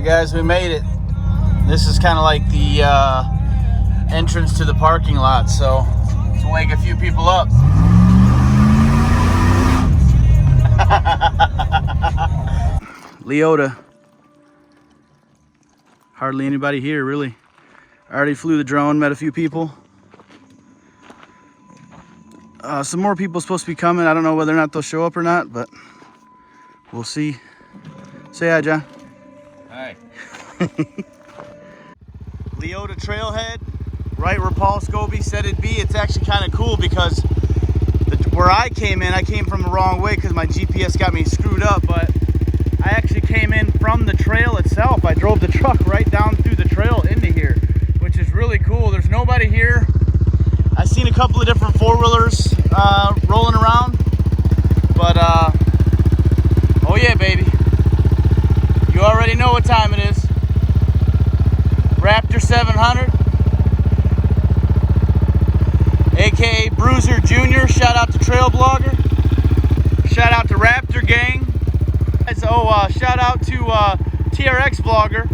Alright guys, we made it. This is kind of like the entrance to the parking lot, so to wake a few people up. Leota. Hardly anybody here, really. I already flew the drone, met a few people. Some more people supposed to be coming. I don't know whether or not they'll show up or not, but we'll see. Say hi, John. Hi. Leota trailhead, right where Paul Scobie said it'd be. It's actually kind of cool because where I came from the wrong way because my GPS got me screwed up, but I actually came in from the trail itself. I drove the truck right down through the trail into here, which is really cool. There's nobody here. I've seen a couple of different four-wheelers rolling around, but oh yeah, baby. You already know what time it is. Raptor 700, aka Bruiser Jr. Shout out to Trail Blogger. Shout out to Raptor Gang. Oh, shout out to TRX Blogger.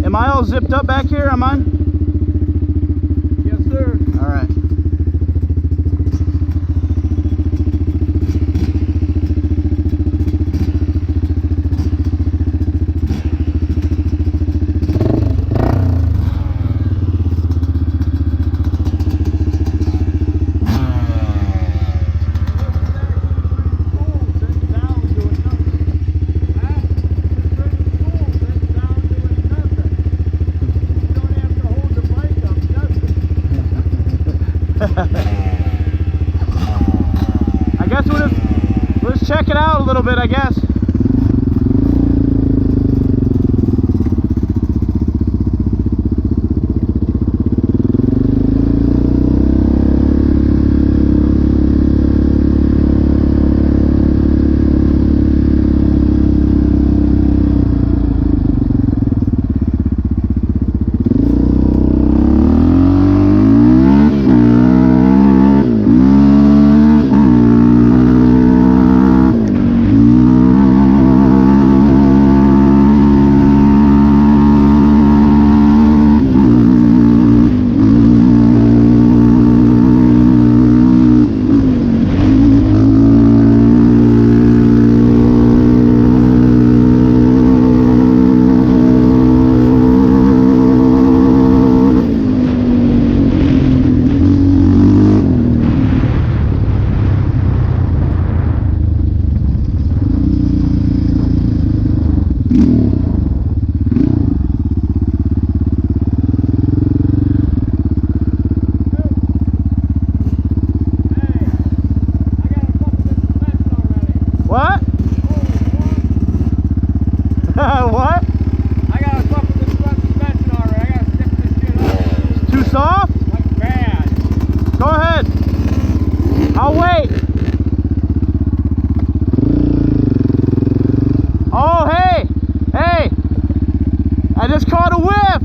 Am I all zipped up back here? Am I? Yes, sir. All right. I guess we'll just check it out a little bit, I guess. just caught a whiff.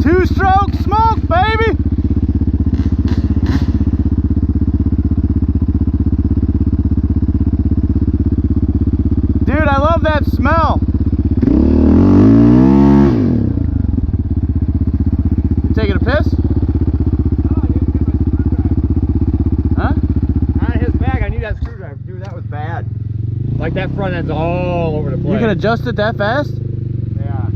Two-stroke smoke, baby. Dude, I love that smell. You taking a piss? No, I need to get my screwdriver. Huh? Out of his bag, I need that screwdriver. Dude, that was bad. Like that front end's all over the place. You can adjust it that fast? Yeah.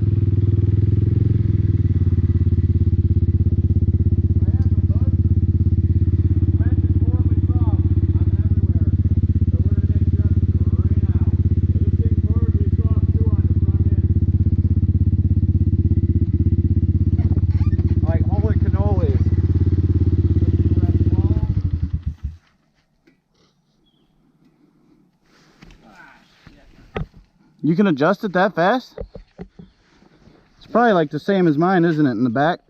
You can adjust it that fast? It's probably like the same as mine, isn't it, in the back?